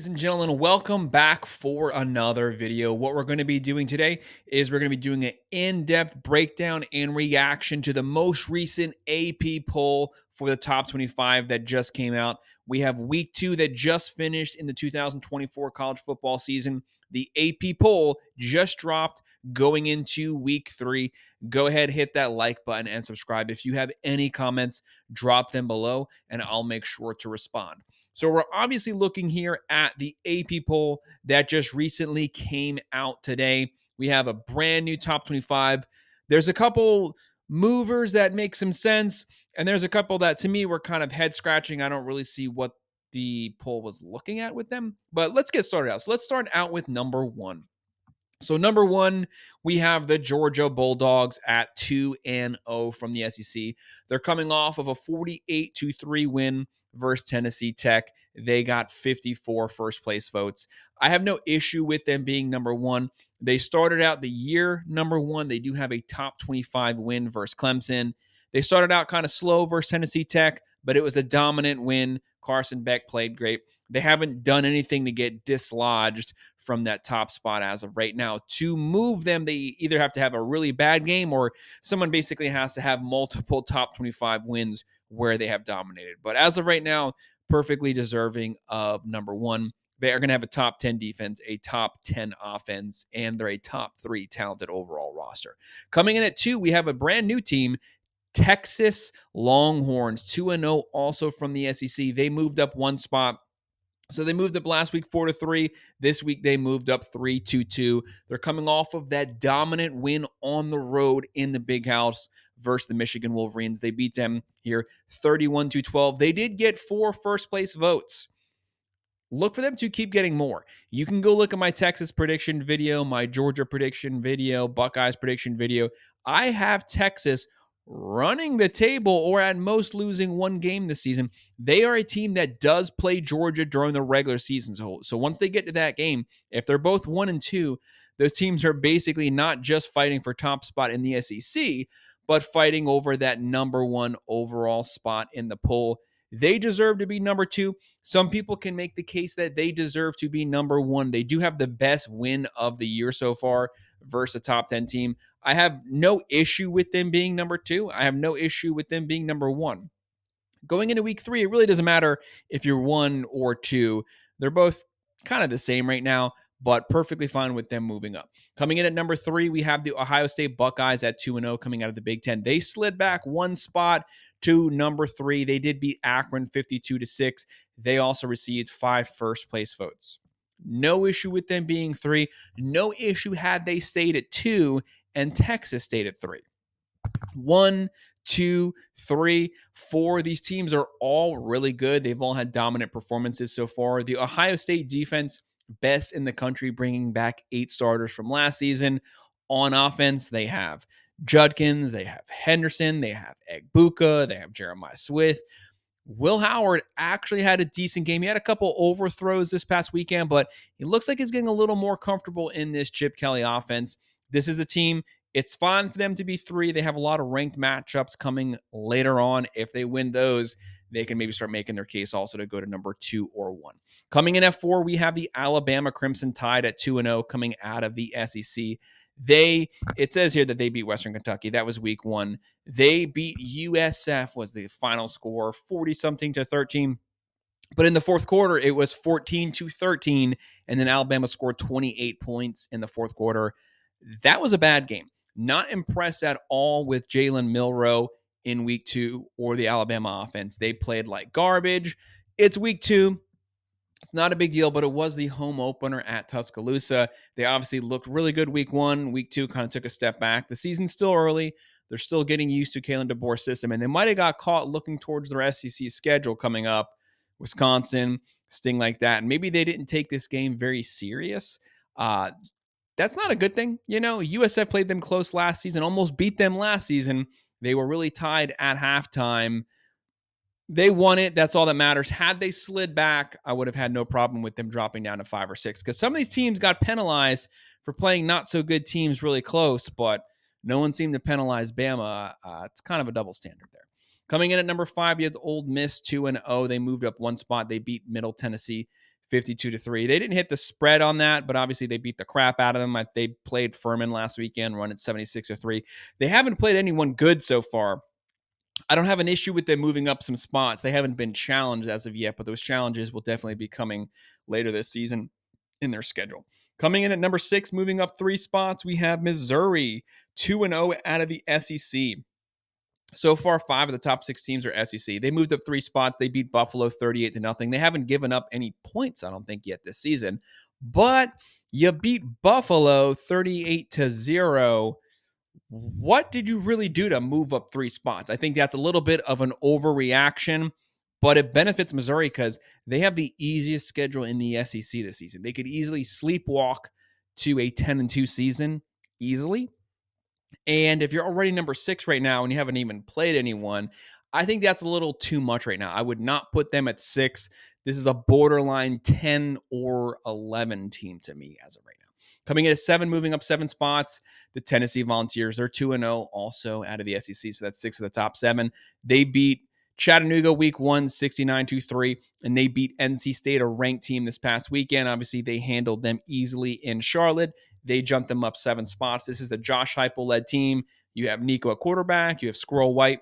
Ladies and gentlemen, welcome back for another video. What we're going to be doing today is we're going to be doing an in-depth breakdown and reaction to the most recent AP poll for the top 25 that just came out. We have week 2 that just finished in the 2024 college football season. The AP poll just dropped going into week 3. Go ahead, hit that like button and subscribe. If you have any comments, drop them below and I'll make sure to respond. So we're obviously looking here at the AP poll that just recently came out today. We have a brand new top 25. There's a couple movers that make some sense, and there's a couple that to me were kind of head scratching. I don't really see what the poll was looking at with them, but let's get started out. So let's start out with number 1. So number 1, we have the Georgia Bulldogs at 2-0 from the SEC. They're coming off of a 48-3 win versus Tennessee Tech. They got 54 first place votes. I have no issue with them being number 1. They started out the year number 1. They do have a top 25 win versus Clemson. They started out kind of slow versus Tennessee Tech, but it was a dominant win. Carson Beck played great. They haven't done anything to get dislodged from that top spot as of right now. To move them, they either have to have a really bad game or someone basically has to have multiple top 25 wins where they have dominated. But as of right now, perfectly deserving of number 1. They are going to have a top 10 defense, a top 10 offense, and they're a top 3 talented overall roster. Coming in at 2, we have a brand new team, Texas Longhorns, 2-0 also from the SEC. They moved up one spot. So they moved up last week 4-3. This week they moved up 3-2. They're coming off of that dominant win on the road in the Big House versus the Michigan Wolverines. They beat them here 31-12. They did get 4 first place votes. Look for them to keep getting more. You can go look at my Texas prediction video, my Georgia prediction video, Buckeyes prediction video. I have Texas running the table or at most losing one game this season. They are a team that does play Georgia during the regular season. So once they get to that game, if they're both 1-2, those teams are basically not just fighting for top spot in the SEC, but fighting over that number 1 overall spot in the poll. They deserve to be number 2. Some people can make the case that they deserve to be number 1. They do have the best win of the year so far versus a top 10 team. I have no issue with them being number 2. I have no issue with them being number 1. Going into week 3, it really doesn't matter if you're 1 or 2. They're both kind of the same right now, but perfectly fine with them moving up. Coming in at number 3, we have the Ohio State Buckeyes at 2-0 coming out of the Big Ten. They slid back one spot to number 3. They did beat Akron 52-6. They also received 5 first place votes. No issue with them being 3. No issue had they stayed at 2 and Texas stayed at 3. 1, 2, 3, 4. These teams are all really good. They've all had dominant performances so far. The Ohio State defense, best in the country, bringing back 8 starters from last season. On offense, they have Judkins, they have Henderson, they have Egbuka, they have Jeremiah Swift. Will Howard actually had a decent game. He had a couple overthrows this past weekend, but it looks like he's getting a little more comfortable in this Chip Kelly offense. This is a team, it's fine for them to be 3. They have a lot of ranked matchups coming later on. If they win those, they can maybe start making their case also to go to number 2 or 1. Coming in at 4, we have the Alabama Crimson Tide at 2-0 coming out of the SEC. It says here that they beat Western Kentucky. That was week 1. They beat USF was the final score, 40-something to 13. But in the fourth quarter, it was 14-13, and then Alabama scored 28 points in the fourth quarter. That was a bad game. Not impressed at all with Jalen Milroe in week 2 or the Alabama offense. They played like garbage. It's week 2. It's not a big deal, but it was the home opener at Tuscaloosa. They obviously looked really good week 1. Week 2 kind of took a step back. The season's still early. They're still getting used to Kalen DeBoer's system, and they might have got caught looking towards their SEC schedule coming up. Wisconsin, sting like that. And maybe they didn't take this game very serious. That's not a good thing. You know, USF played them close last season, almost beat them last season. They were really tied at halftime. They won it. That's all that matters. Had they slid back, I would have had no problem with them dropping down to 5 or 6 because some of these teams got penalized for playing not so good teams really close, but no one seemed to penalize Bama. It's kind of a double standard there. Coming in at number 5, you have the Ole Miss 2-0. They moved up one spot. They beat Middle Tennessee 52-3. They didn't hit the spread on that, but obviously they beat the crap out of them. They played Furman last weekend, run at 76-3. They haven't played anyone good so far. I don't have an issue with them moving up some spots. They haven't been challenged as of yet, but those challenges will definitely be coming later this season in their schedule. Coming in at number 6, moving up 3 spots, we have Missouri, 2-0 out of the SEC. So far, 5 of the top 6 teams are SEC. They moved up 3 spots. They beat Buffalo 38-0. They haven't given up any points, I don't think, yet this season. But you beat Buffalo 38-0. What did you really do to move up 3 spots? I think that's a little bit of an overreaction, but it benefits Missouri because they have the easiest schedule in the SEC this season. They could easily sleepwalk to a 10-2 season easily. And if you're already number 6 right now and you haven't even played anyone, I think that's a little too much right now. I would not put them at 6. This is a borderline 10 or 11 team to me as of right now. Coming in at 7, moving up 7 spots, the Tennessee Volunteers. They're 2-0 also out of the SEC, so that's 6 of the top 7. They beat Chattanooga week 1, 69-3, and they beat NC State, a ranked team, this past weekend. Obviously, they handled them easily in Charlotte. They jumped them up 7 spots. This is a Josh Heupel-led team. You have Nico at quarterback. You have Squirrel White,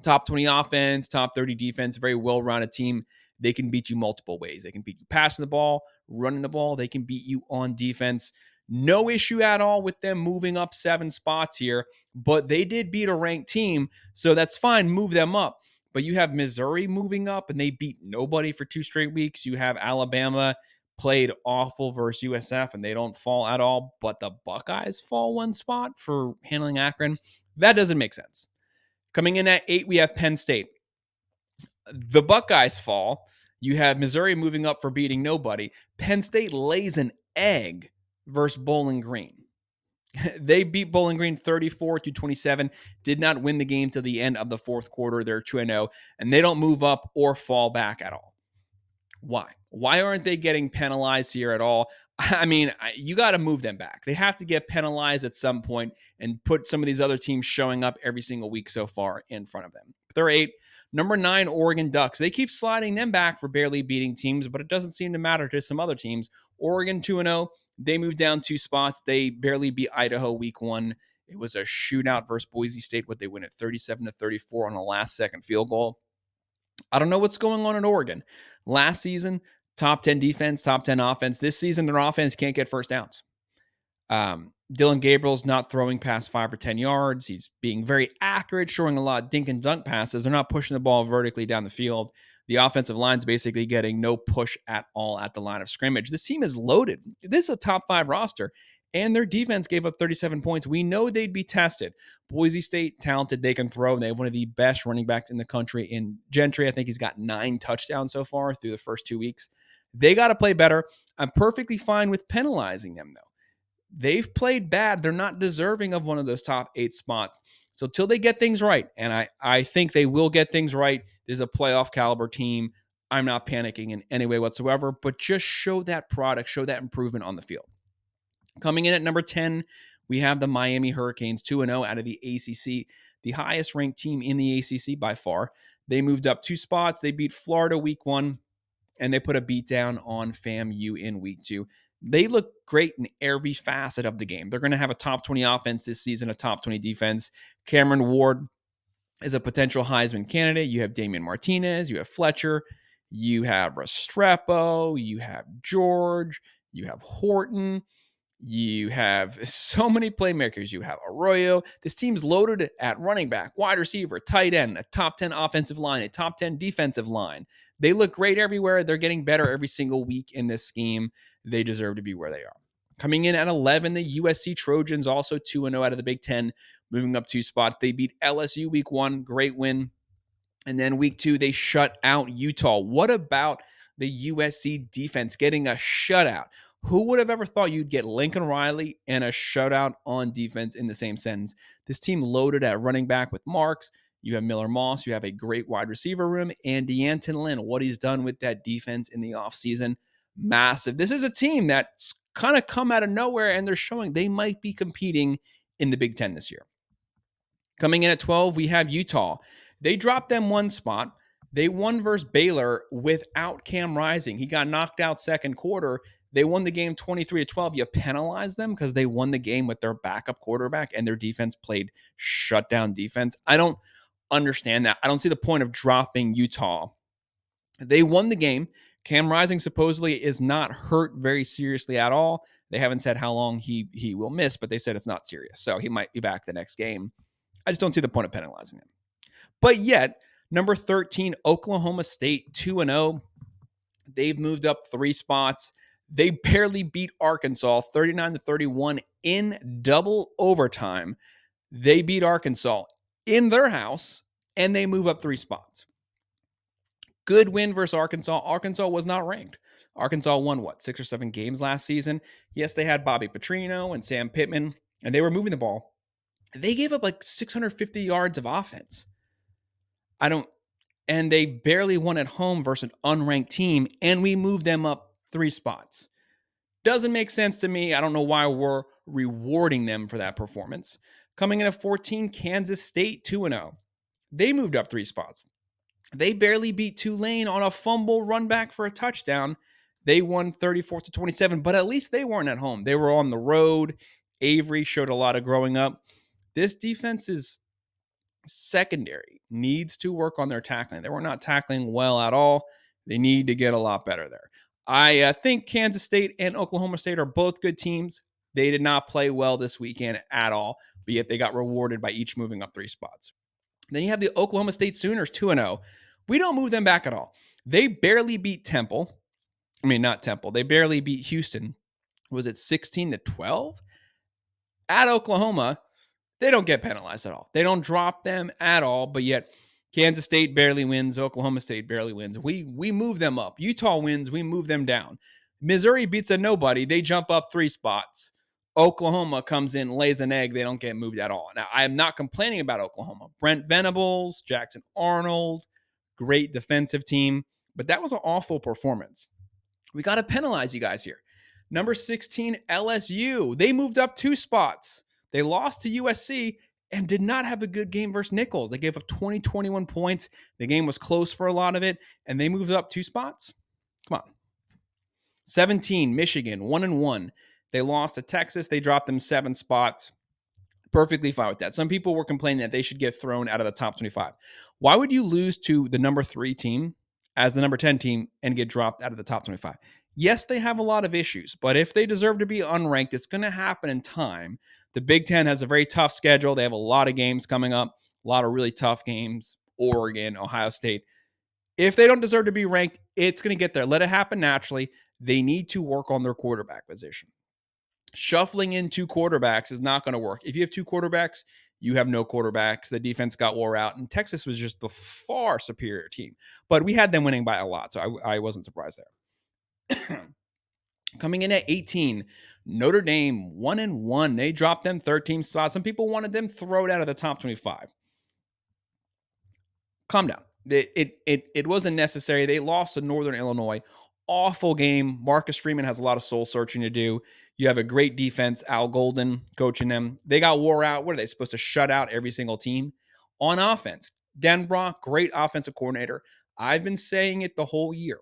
top 20 offense, top 30 defense, very well-rounded team. They can beat you multiple ways. They can beat you passing the ball, running the ball. They can beat you on defense. No issue at all with them moving up 7 spots here, but they did beat a ranked team, so that's fine. Move them up. But you have Missouri moving up, and they beat nobody for 2 straight weeks. You have Alabama played awful versus USF, and they don't fall at all, but the Buckeyes fall 1 spot for handling Akron. That doesn't make sense. Coming in at 8, we have Penn State. The Buckeyes fall. You have Missouri moving up for beating nobody. Penn State lays an egg versus Bowling Green. They beat Bowling Green 34-27, did not win the game till the end of the 4th quarter. They're 2-0, and they don't move up or fall back at all. Why? Why aren't they getting penalized here at all? I mean, you got to move them back. They have to get penalized at some point and put some of these other teams showing up every single week so far in front of them. They're 8. Number 9, Oregon Ducks. They keep sliding them back for barely beating teams, but it doesn't seem to matter to some other teams. Oregon 2-0. They moved down 2 spots. They barely beat Idaho week 1. It was a shootout versus Boise State, but they win at 37-34 on a last-second field goal. I don't know what's going on in Oregon. Last season, top 10 defense, top 10 offense. This season, their offense can't get first downs. Dylan Gabriel's not throwing past 5 or 10 yards. He's being very accurate, showing a lot of dink and dunk passes. They're not pushing the ball vertically down the field. The offensive line's basically getting no push at all at the line of scrimmage. This team is loaded. This is a top 5 roster, and their defense gave up 37 points. We know they'd be tested. Boise State, talented, they can throw. They have one of the best running backs in the country in Gentry. I think he's got 9 touchdowns so far through the first 2 weeks. They got to play better. I'm perfectly fine with penalizing them, though. They've played bad. They're not deserving of one of those top 8 spots. So till they get things right, and I think they will get things right, there's a playoff caliber team. I'm not panicking in any way whatsoever, but just show that product, show that improvement on the field. Coming in at number 10, we have the Miami Hurricanes, 2-0 out of the ACC, the highest ranked team in the ACC by far. They moved up 2 spots. They beat Florida week 1, and they put a beat down on FAMU in week 2. They look great in every facet of the game. They're going to have a top 20 offense this season, a top 20 defense. Cameron Ward is a potential Heisman candidate. You have Damian Martinez, you have Fletcher, you have Restrepo, you have George, you have Horton, you have so many playmakers. You have Arroyo. This team's loaded at running back, wide receiver, tight end, a top 10 offensive line, a top 10 defensive line. They look great everywhere. They're getting better every single week in this scheme. They deserve to be where they are. Coming in at 11, the USC Trojans, also 2-0 out of the Big Ten, moving up 2 spots. They beat LSU week 1, great win. And then week 2, they shut out Utah. What about the USC defense getting a shutout? Who would have ever thought you'd get Lincoln Riley and a shutout on defense in the same sentence? This team loaded at running back with Marks. You have Miller Moss. You have a great wide receiver room. And D'Anton Lynn, what he's done with that defense in the offseason, massive. This is a team that's kind of come out of nowhere, and they're showing they might be competing in the Big Ten this year. Coming in at 12, we have Utah. They dropped them 1 spot. They won versus Baylor without Cam Rising. He got knocked out second quarter. They won the game 23-12. You penalize them because they won the game with their backup quarterback and their defense played shutdown defense. I don't understand that. I don't see the point of dropping Utah. They won the game. Cam Rising supposedly is not hurt very seriously at all. They haven't said how long he will miss, but they said it's not serious. So he might be back the next game. I just don't see the point of penalizing him. But yet, number 13, Oklahoma State, 2-0. They've moved up 3 spots. They barely beat Arkansas 39-31 in double overtime. They beat Arkansas in their house, and they move up 3 spots. Good win versus Arkansas. Arkansas was not ranked. Arkansas won, 6 or 7 games last season? Yes, they had Bobby Petrino and Sam Pittman, and they were moving the ball. They gave up 650 yards of offense. And they barely won at home versus an unranked team, and we moved them up 3 spots. Doesn't make sense to me. I don't know why we're rewarding them for that performance. Coming in at 14, Kansas State, 2-0. They moved up 3 spots. They barely beat Tulane on a fumble run back for a touchdown. They won 34-27, but at least they weren't at home. They were on the road. Avery showed a lot of growing up. This defense is secondary, needs to work on their tackling. They were not tackling well at all. They need to get a lot better there. I think Kansas State and Oklahoma State are both good teams. They did not play well this weekend at all, but yet they got rewarded by each moving up 3 spots. Then you have the Oklahoma State Sooners, 2-0. We don't move them back at all. They barely beat Temple. I mean, not Temple. They barely beat Houston. Was it 16-12? At Oklahoma, they don't get penalized at all. They don't drop them at all, but yet Kansas State barely wins. Oklahoma State barely wins. We move them up. Utah wins. We move them down. Missouri beats a nobody. They jump up 3 spots. Oklahoma comes in, lays an egg. They don't get moved at all. Now, I am not complaining about Oklahoma. Brent Venables, Jackson Arnold, great defensive team, but that was an awful performance. We got to penalize you guys here. Number 16, LSU. They moved up 2 spots. They lost to USC and did not have a good game versus Nichols. They gave up 21 points. The game was close for a lot of it, and they moved up 2 spots. Come on. 17, Michigan, 1-1. They lost to Texas. They dropped them 7 spots. Perfectly fine with that. Some people were complaining that they should get thrown out of the top 25. Why would you lose to the number 3 team as the number 10 team and get dropped out of the top 25? Yes, they have a lot of issues, but if they deserve to be unranked, it's going to happen in time. The Big Ten has a very tough schedule. They have a lot of games coming up, a lot of really tough games. Oregon, Ohio State. If they don't deserve to be ranked, it's going to get there. Let it happen naturally. They need to work on their quarterback position. Shuffling in 2 quarterbacks is not going to work. If you have 2 quarterbacks, you have no quarterbacks. The defense got wore out, and Texas was just the far superior team. But we had them winning by a lot, so I wasn't surprised there. Coming in at 18, Notre Dame, 1-1. They dropped them 13 spots. Some people wanted them thrown out of the top 25. Calm down. It wasn't necessary. They lost to Northern Illinois. Awful game. Marcus Freeman has a lot of soul searching to do. You have a great defense, Al Golden coaching them. They got wore out. What are they supposed to shut out every single team? On offense, Denbrock, great offensive coordinator. I've been saying it the whole year.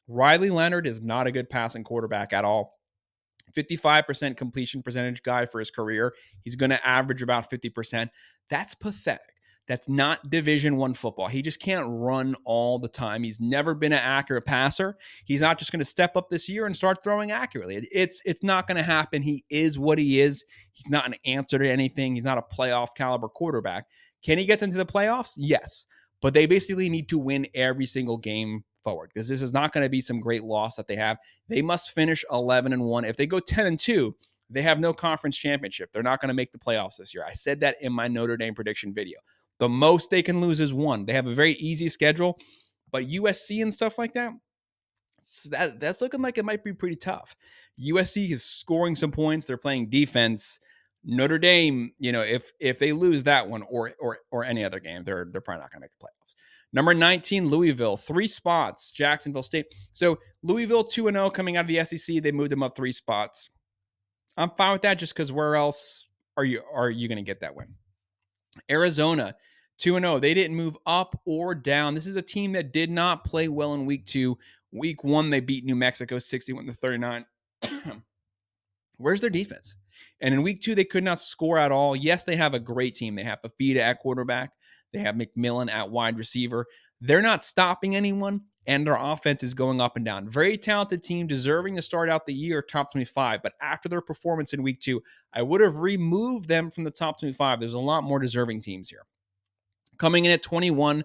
Riley Leonard is not a good passing quarterback at all. 55% completion percentage guy for his career. He's going to average about 50%. That's pathetic. That's not Division I football. He just can't run all the time. He's never been an accurate passer. He's not just going to step up this year and start throwing accurately. It's not going to happen. He is what he is. He's not an answer to anything. He's not a playoff caliber quarterback. Can he get them to the playoffs? Yes. But they basically need to win every single game forward because this is not going to be some great loss that they have. They must finish 11-1. If they go 10-2, they have no conference championship. They're not going to make the playoffs this year. I said that in my Notre Dame prediction video. The most they can lose is 1. They have a very easy schedule, but USC and stuff like that's looking like it might be pretty tough. USC is scoring some points. They're playing defense. Notre Dame, if they lose that one or any other game, they're probably not going to make the playoffs. Number 19, Louisville, 3 spots. Jacksonville State. So Louisville 2-0 coming out of the SEC. They moved them up 3 spots. I'm fine with that just because where else are you going to get that win? Arizona, 2-0. They didn't move up or down. This is a team that did not play well in week 2. Week 1, they beat New Mexico 61-39. Where's their defense? And in week 2, they could not score at all. Yes, they have a great team. They have Fafita at quarterback. They have McMillan at wide receiver. They're not stopping anyone, and their offense is going up and down. Very talented team, deserving to start out the year top 25. But after their performance in week 2, I would have removed them from the top 25. There's a lot more deserving teams here. Coming in at 21,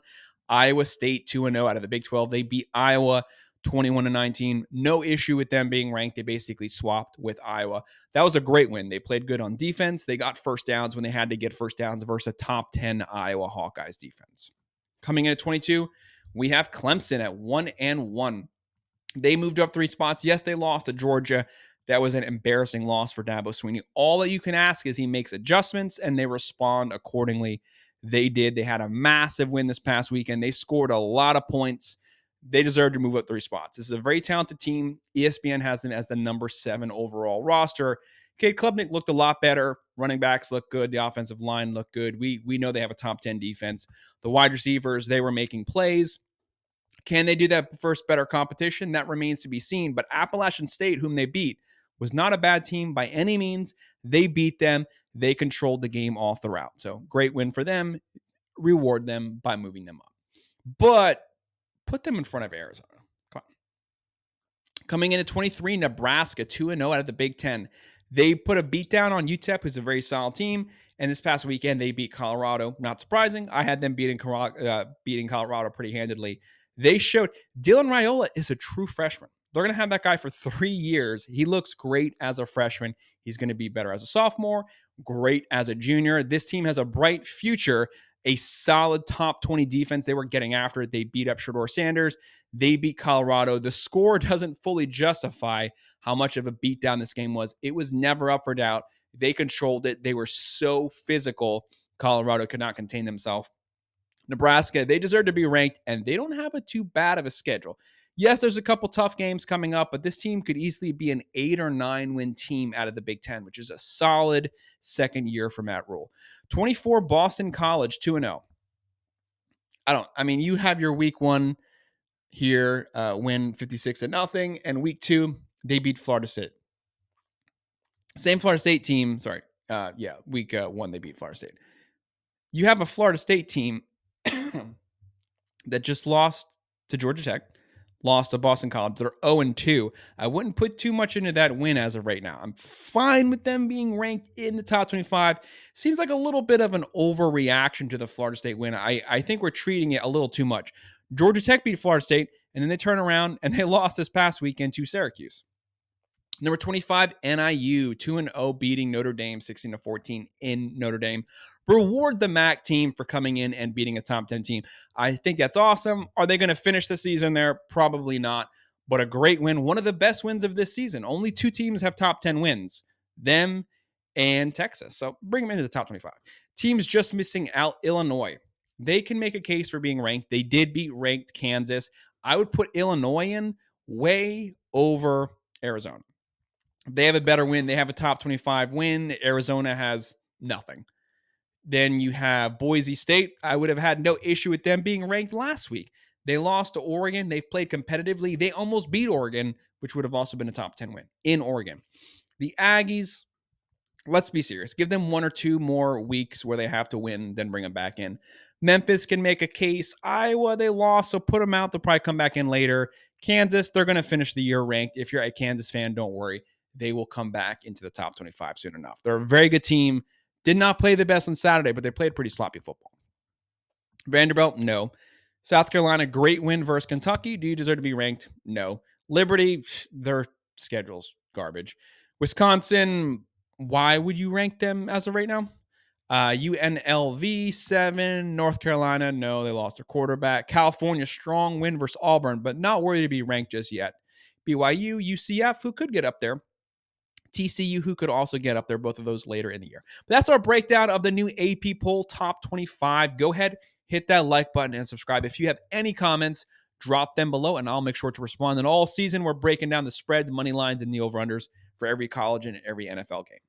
Iowa State 2-0 out of the Big 12. They beat Iowa 21-19. No issue with them being ranked. They basically swapped with Iowa. That was a great win. They played good on defense. They got first downs when they had to get first downs versus a top 10 Iowa Hawkeyes defense. Coming in at 22, we have Clemson at 1-1. They moved up 3 spots. Yes, they lost to Georgia. That was an embarrassing loss for Dabo Swinney. All that you can ask is he makes adjustments and they respond accordingly. They did. They had a massive win this past weekend. They scored a lot of points. They deserve to move up 3 spots. This is a very talented team. ESPN has them as the number 7 overall roster. Cade Klubnik looked a lot better. Running backs look good. The offensive line looked good. We know they have a top 10 defense. The wide receivers, they were making plays. Can they do that versus better competition? That remains to be seen. But Appalachian State, whom they beat, was not a bad team by any means. They beat them. They controlled the game all throughout. So great win for them. Reward them by moving them up. But put them in front of Arizona. Come on. Coming in at 23, Nebraska 2-0 out of the Big Ten. They put a beatdown on UTEP, who's a very solid team. And this past weekend, they beat Colorado. Not surprising. I had them beating Colorado pretty handedly. They showed Dylan Raiola is a true freshman. They're going to have that guy for 3 years. He looks great as a freshman. He's going to be better as a sophomore, great as a junior. This team has a bright future, a solid top 20 defense. They were getting after it. They beat up Shedeur Sanders. They beat Colorado. The score doesn't fully justify how much of a beatdown this game was. It was never up for doubt. They controlled it. They were so physical. Colorado could not contain themselves. Nebraska, they deserve to be ranked, and they don't have too bad of a schedule. Yes, there's a couple tough games coming up, but this team could easily be an 8 or 9 win team out of the Big Ten, which is a solid second year for Matt Rule. 24, Boston College, 2-0. You have your week 1 here, win 56-0, and week 2, they beat Florida State. Same Florida State team, week 1, they beat Florida State. You have a Florida State team that just lost to Georgia Tech, lost to Boston College. They're 0-2. I wouldn't put too much into that win as of right now. I'm fine with them being ranked in the top 25. Seems like a little bit of an overreaction to the Florida State win. I think we're treating it a little too much. Georgia Tech beat Florida State, and then they turn around and they lost this past weekend to Syracuse. Number 25, NIU, 2-0, beating Notre Dame 16-14 in Notre Dame. Reward the MAC team for coming in and beating a top 10 team. I think that's awesome. Are they going to finish the season there? Probably not, but a great win. One of the best wins of this season. Only 2 teams have top 10 wins, them and Texas. So bring them into the top 25. Teams just missing out, Illinois. They can make a case for being ranked. They did beat ranked Kansas. I would put Illinois in way over Arizona. They have a better win. They have a top 25 win. Arizona has nothing. Then you have Boise State. I would have had no issue with them being ranked last week. They lost to Oregon. They've played competitively. They almost beat Oregon, which would have also been a top 10 win in Oregon. The Aggies, let's be serious. Give them 1 or 2 more weeks where they have to win, then bring them back in. Memphis can make a case. Iowa, they lost, so put them out. They'll probably come back in later. Kansas, they're going to finish the year ranked. If you're a Kansas fan, don't worry. They will come back into the top 25 soon enough. They're a very good team. Did not play the best on Saturday, but they played pretty sloppy football. Vanderbilt, no. South Carolina, great win versus Kentucky. Do you deserve to be ranked? No. Liberty, their schedule's garbage. Wisconsin, why would you rank them as of right now? UNLV, 7. North Carolina, no, they lost their quarterback. California, strong win versus Auburn, but not worthy to be ranked just yet. BYU, UCF, who could get up there. TCU, who could also get up there, both of those later in the year. But that's our breakdown of the new AP poll top 25. Go ahead, hit that like button and subscribe. If you have any comments, drop them below, and I'll make sure to respond. And all season, we're breaking down the spreads, money lines, and the over-unders for every college and every NFL game.